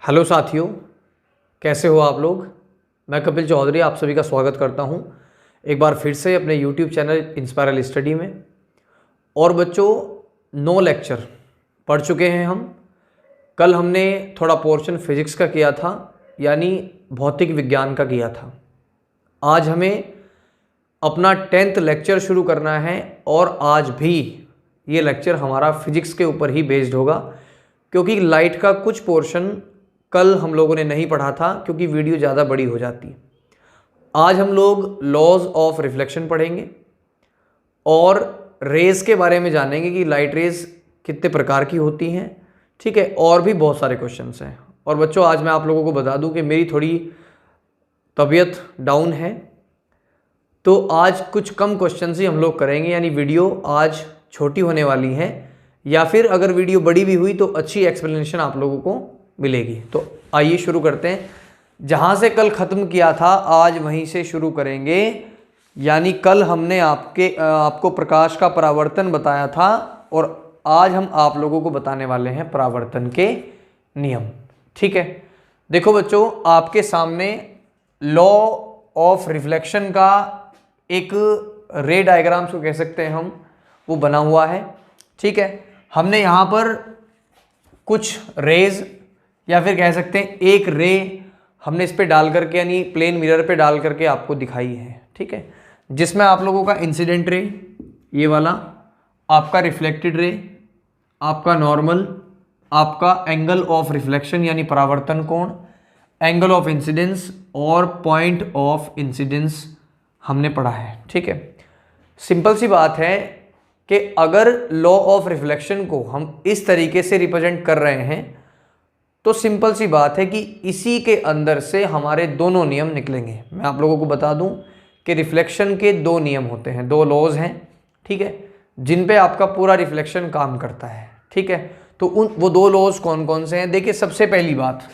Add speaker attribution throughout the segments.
Speaker 1: Hello साथियों, कैसे हो आप लोग। मैं कपिल चौधरी आप सभी का स्वागत करता हूं एक बार फिर से अपने यूट्यूब चैनल इंस्पायरल स्टडी में। और बच्चों 9 लेक्चर पढ़ चुके हैं हम। कल हमने थोड़ा पोर्शन फिजिक्स का किया था, यानी भौतिक विज्ञान का किया था। आज हमें अपना 10th लेक्चर शुरू करना है और आज भी ये लेक्चर हमारा फिजिक्स के ऊपर ही बेस्ड होगा, क्योंकि लाइट का कुछ पोर्शन कल हम लोगों ने नहीं पढ़ा था क्योंकि वीडियो ज़्यादा बड़ी हो जाती। आज हम लोग लॉज ऑफ रिफ्लेक्शन पढ़ेंगे और रेज़ के बारे में जानेंगे कि लाइट रेज़ कितने प्रकार की होती हैं, ठीक है। और भी बहुत सारे क्वेश्चंस हैं। और बच्चों आज मैं आप लोगों को बता दूं कि मेरी थोड़ी तबीयत डाउन है, तो आज कुछ कम क्वेश्चंस ही हम लोग करेंगे, यानी वीडियो आज छोटी होने वाली है, या फिर अगर वीडियो बड़ी भी हुई तो अच्छी एक्सप्लेनेशन आप लोगों को मिलेगी। तो आइए शुरू करते हैं। जहाँ से कल ख़त्म किया था आज वहीं से शुरू करेंगे। यानी कल हमने आपको प्रकाश का परावर्तन बताया था और आज हम आप लोगों को बताने वाले हैं परावर्तन के नियम, ठीक है। देखो बच्चों, आपके सामने लॉ ऑफ रिफ्लेक्शन का एक रे डायग्राम्स को कह सकते हैं हम, वो बना हुआ है, ठीक है। हमने यहाँ पर कुछ रेज या फिर कह सकते हैं एक रे हमने इस पे डाल करके, यानी प्लेन मिरर पे डाल करके आपको दिखाई है, ठीक है। जिसमें आप लोगों का इंसिडेंट रे ये वाला, आपका रिफ्लेक्टेड रे, आपका नॉर्मल, आपका एंगल ऑफ रिफ्लेक्शन यानी परावर्तन कोण, एंगल ऑफ इंसिडेंस और पॉइंट ऑफ इंसिडेंस हमने पढ़ा है, ठीक है। सिंपल सी बात है कि अगर लॉ ऑफ रिफ्लेक्शन को हम इस तरीके से रिप्रेजेंट कर रहे हैं तो सिंपल सी बात है कि इसी के अंदर से हमारे दोनों नियम निकलेंगे। मैं आप लोगों को बता दूं कि रिफ्लेक्शन के 2 नियम होते हैं, 2 लॉज हैं, ठीक है, जिन पे आपका पूरा रिफ्लेक्शन काम करता है, ठीक है। तो वो 2 लॉज कौन कौन से हैं। देखिए, सबसे पहली बात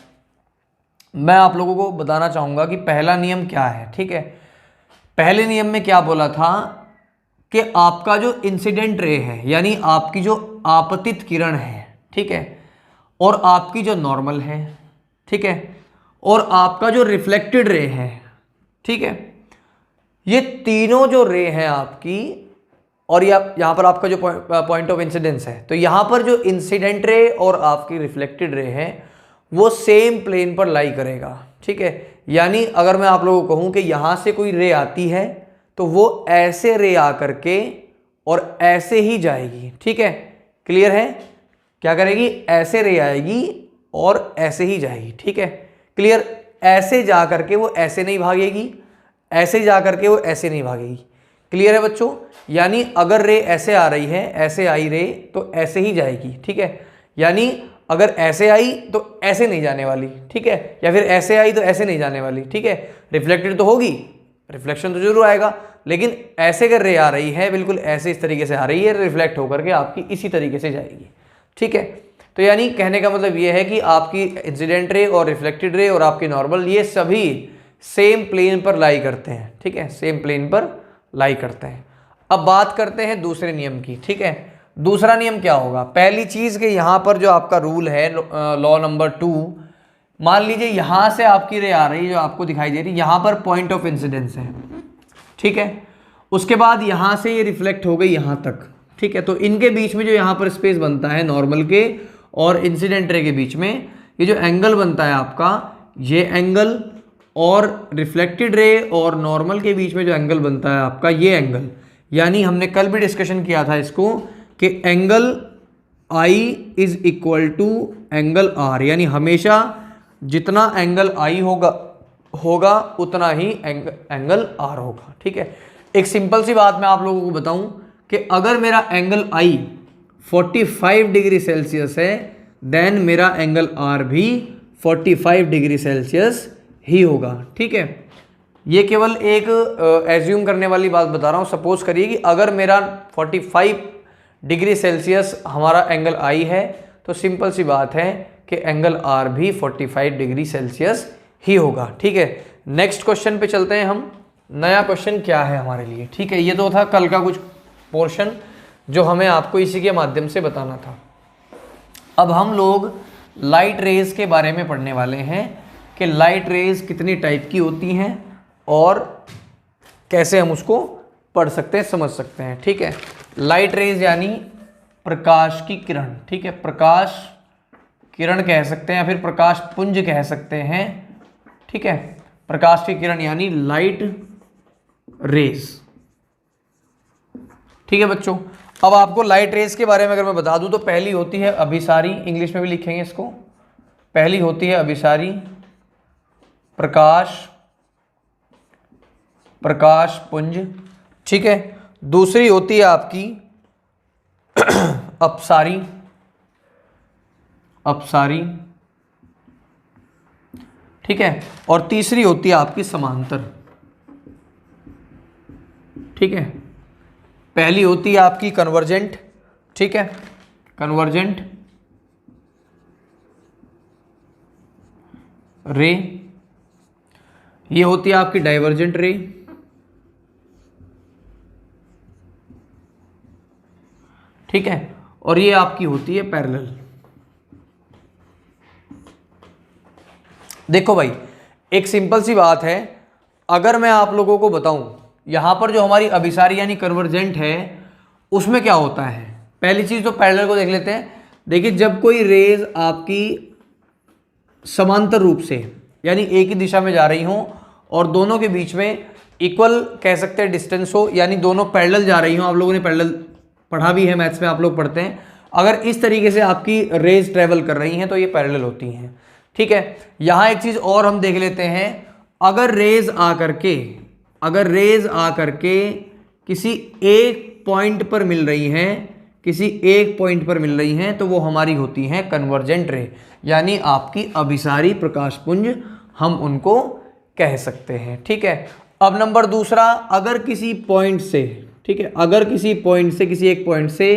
Speaker 1: मैं आप लोगों को बताना चाहूँगा कि पहला नियम क्या है, ठीक है। पहले नियम में क्या बोला था कि आपका जो इंसिडेंट रे है, यानी आपकी जो आपतित किरण है, ठीक है, और आपकी जो नॉर्मल है, ठीक है, और आपका जो रिफ्लेक्टेड रे है, ठीक है, ये तीनों जो रे हैं आपकी, और यहाँ पर आपका जो पॉइंट ऑफ इंसिडेंस है, तो यहाँ पर जो इंसिडेंट रे और आपकी रिफ्लेक्टेड रे है वो सेम प्लेन पर लाई करेगा, ठीक है। यानी अगर मैं आप लोगों को कहूँ कि यहाँ से कोई रे आती है तो वो ऐसे रे आकर के और ऐसे ही जाएगी, ठीक है। क्लियर है, क्या करेगी, ऐसे रे आएगी और ऐसे ही जाएगी, ठीक है। क्लियर, ऐसे जा करके वो ऐसे नहीं भागेगी, ऐसे जा करके वो ऐसे नहीं भागेगी। क्लियर है बच्चों, यानी अगर रे ऐसे आ रही है, ऐसे आई रे तो ऐसे ही जाएगी, ठीक है। यानी अगर ऐसे आई तो ऐसे नहीं जाने वाली, ठीक है, या फिर ऐसे आई तो ऐसे नहीं जाने वाली, ठीक है। रिफ्लेक्टेड तो होगी, रिफ्लेक्शन तो जरूर आएगा, लेकिन ऐसे अगर रे आ रही है बिल्कुल ऐसे इस तरीके से आ रही है, रिफ्लेक्ट होकर के आपकी इसी तरीके से जाएगी, ठीक है। तो यानी कहने का मतलब ये है कि आपकी इंसिडेंट रे और रिफ्लेक्टेड रे और आपकी नॉर्मल ये सभी सेम प्लेन पर लाई करते हैं, ठीक है, सेम प्लेन पर लाई करते हैं। अब बात करते हैं दूसरे नियम की, ठीक है। दूसरा नियम क्या होगा। पहली चीज के यहाँ पर जो आपका रूल है लॉ नंबर 2, मान लीजिए यहाँ से आपकी रे आ रही है जो आपको दिखाई दे रही है, यहाँ पर पॉइंट ऑफ इंसिडेंस है, ठीक है। उसके बाद यहाँ से ये रिफ्लेक्ट हो गई यहाँ तक, ठीक है। तो इनके बीच में जो यहाँ पर स्पेस बनता है नॉर्मल के और इंसिडेंट रे के बीच में, ये जो एंगल बनता है आपका, ये एंगल, और रिफ्लेक्टेड रे और नॉर्मल के बीच में जो एंगल बनता है आपका, ये एंगल, यानी हमने कल भी डिस्कशन किया था इसको कि angle I is equal to angle R, यानी हमेशा जितना एंगल I होगा उतना ही एंगल R होगा, ठीक है। एक सिंपल सी बात मैं आप लोगों को बताऊं कि अगर मेरा एंगल I 45 डिग्री सेल्सियस है, देन मेरा एंगल R भी 45 डिग्री सेल्सियस ही होगा, ठीक है। ये केवल एक एज्यूम करने वाली बात बता रहा हूँ। सपोज करिए कि अगर मेरा 45 डिग्री सेल्सियस हमारा एंगल I है, तो सिंपल सी बात है कि एंगल R भी 45 डिग्री सेल्सियस ही होगा, ठीक है। नेक्स्ट क्वेश्चन पे चलते हैं हम। नया क्वेश्चन क्या है हमारे लिए, ठीक है। ये तो था कल का कुछ पोर्शन जो हमें आपको इसी के माध्यम से बताना था। अब हम लोग लाइट रेज के बारे में पढ़ने वाले हैं कि लाइट रेज कितनी टाइप की होती हैं और कैसे हम उसको पढ़ सकते हैं, समझ सकते हैं। ठीक है, लाइट रेज यानी प्रकाश की किरण। ठीक है, प्रकाश किरण कह सकते हैं या फिर प्रकाश पुंज कह सकते हैं। ठीक है, प्रकाश की किरण यानी लाइट रेज। ठीक है बच्चों, अब आपको लाइट रेज के बारे में अगर मैं बता दूं तो पहली होती है अभिसारी, इंग्लिश में भी लिखेंगे इसको। पहली होती है अभिसारी प्रकाश पुंज। ठीक है, दूसरी होती है आपकी अपसारी। ठीक है, और तीसरी होती है आपकी समांतर। ठीक है, पहली होती है आपकी कन्वर्जेंट। ठीक है, कन्वर्जेंट रे। ये होती है आपकी डाइवर्जेंट रे। ठीक है, और ये आपकी होती है पैरेलल। देखो भाई, एक सिंपल सी बात है, अगर मैं आप लोगों को बताऊं यहां पर जो हमारी अभिसारी यानी कन्वर्जेंट है उसमें क्या होता है। पहली चीज तो पैरेलल को देख लेते हैं। देखिए, जब कोई रेज आपकी समांतर रूप से यानी एक ही दिशा में जा रही हो और दोनों के बीच में इक्वल कह सकते हैं डिस्टेंस हो, यानी दोनों पैरेलल जा रही हो, आप लोगों ने पैरेलल पढ़ा भी है, मैथ्स में आप लोग पढ़ते हैं। अगर इस तरीके से आपकी रेज ट्रेवल कर रही हैं तो ये पैरेलल होती हैं। ठीक है, यहां एक चीज और हम देख लेते हैं, अगर रेज आकर के किसी एक पॉइंट पर मिल रही हैं, तो वो हमारी होती हैं कन्वर्जेंट रे, यानी आपकी अभिसारी प्रकाश पुंज हम उनको कह सकते हैं। ठीक है, अब नंबर दूसरा, अगर किसी पॉइंट से, ठीक है, अगर किसी एक पॉइंट से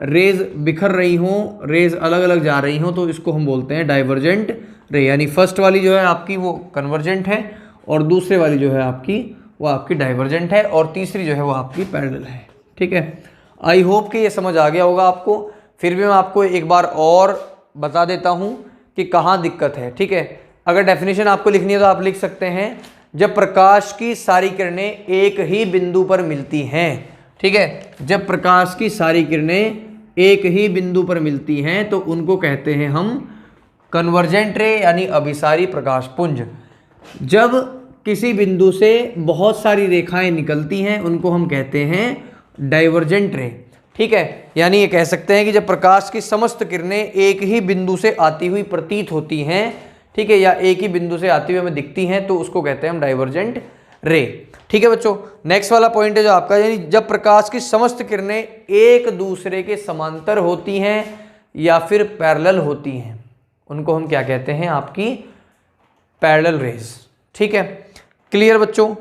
Speaker 1: रेज बिखर रही हो, रेज अलग अलग जा रही हो, तो इसको हम बोलते हैं डाइवर्जेंट रे। यानी फर्स्ट वाली जो है आपकी वो कन्वर्जेंट है और दूसरे वाली जो है आपकी वो आपकी डाइवर्जेंट है और तीसरी जो है वो आपकी पैरेलल है। ठीक है, आई होप कि ये समझ आ गया होगा आपको। फिर भी मैं आपको एक बार और बता देता हूँ कि कहाँ दिक्कत है। ठीक है, अगर डेफिनेशन आपको लिखनी है तो आप लिख सकते हैं, जब प्रकाश की सारी किरणें एक ही बिंदु पर मिलती हैं। ठीक है, जब प्रकाश की सारी किरणें एक ही बिंदु पर मिलती हैं तो उनको कहते हैं हम कन्वर्जेंट रे यानी अभिसारी प्रकाश पुंज। जब किसी बिंदु से बहुत सारी रेखाएं निकलती हैं उनको हम कहते हैं डाइवर्जेंट रे। ठीक है, यानी ये कह सकते हैं कि जब प्रकाश की समस्त किरणें एक ही बिंदु से आती हुई प्रतीत होती हैं, ठीक है, या एक ही बिंदु से आती हुई हमें दिखती हैं, तो उसको कहते हैं हम डाइवर्जेंट रे। ठीक है बच्चों, नेक्स्ट वाला पॉइंट है जो आपका, यानी जब प्रकाश की समस्त किरणें एक दूसरे के समांतर होती हैं या फिर पैरेलल होती हैं, उनको हम क्या कहते हैं, आपकी पैरेलल रेज। ठीक है, क्लियर बच्चों।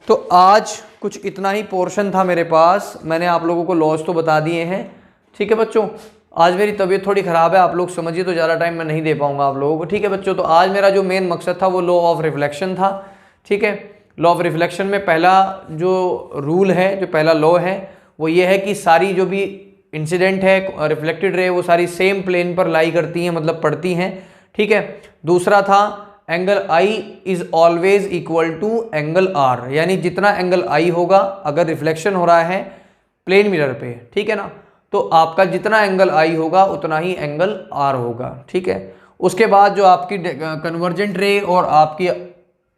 Speaker 1: तो आज कुछ इतना ही पोर्शन था मेरे पास, मैंने आप लोगों को लॉज तो बता दिए हैं। ठीक है बच्चों, आज मेरी तबीयत थोड़ी ख़राब है, आप लोग समझिए, तो ज़्यादा टाइम मैं नहीं दे पाऊंगा आप लोगों को। ठीक है बच्चों, तो आज मेरा जो मेन मकसद था वो लॉ ऑफ रिफ्लेक्शन था। ठीक है, लॉ ऑफ रिफ्लेक्शन में पहला जो रूल है, जो पहला लॉ है वो ये है कि सारी जो भी इंसिडेंट है रिफ्लेक्टेड रे वो सारी सेम प्लेन पर लाई करती हैं, मतलब पड़ती हैं। ठीक है, दूसरा था angle I is always equal to angle R, यानी जितना एंगल I होगा अगर रिफ्लेक्शन हो रहा है प्लेन मिरर पे, ठीक है ना, तो आपका जितना एंगल I होगा उतना ही एंगल R होगा। ठीक है, उसके बाद जो आपकी कन्वर्जेंट रे और आपकी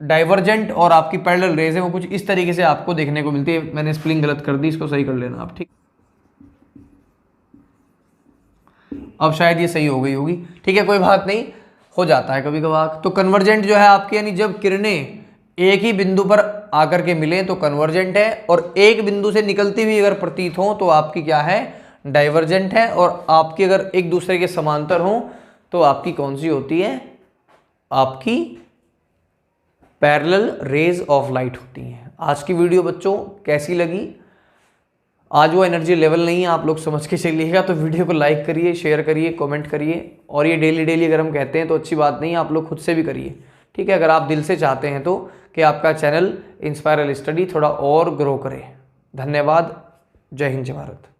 Speaker 1: डाइवर्जेंट और आपकी पैरेलल रेज है वो कुछ इस तरीके से आपको देखने को मिलती है। मैंने स्पेलिंग गलत कर दी, इसको सही कर लेना आप। ठीक, अब शायद ये सही हो गई होगी। ठीक है, कोई बात नहीं, हो जाता है कभी कभार। तो कन्वर्जेंट जो है आपकी, यानी जब किरणें एक ही बिंदु पर आकर के मिले तो कन्वर्जेंट है, और एक बिंदु से निकलती हुई अगर प्रतीत हो तो आपकी क्या है, डाइवर्जेंट है, और आपकी अगर एक दूसरे के समांतर हो तो आपकी कौन सी होती है, आपकी पैरेलल रेज ऑफ लाइट होती हैं। आज की वीडियो बच्चों कैसी लगी? आज वो एनर्जी लेवल नहीं है, आप लोग समझ के चलिएगा। तो वीडियो को लाइक करिए, शेयर करिए, कमेंट करिए, और ये डेली अगर हम कहते हैं तो अच्छी बात नहीं है, आप लोग खुद से भी करिए। ठीक है, अगर आप दिल से चाहते हैं तो कि आपका चैनल इंस्पायरल स्टडी थोड़ा और ग्रो करे। धन्यवाद। जय हिंद, जय भारत।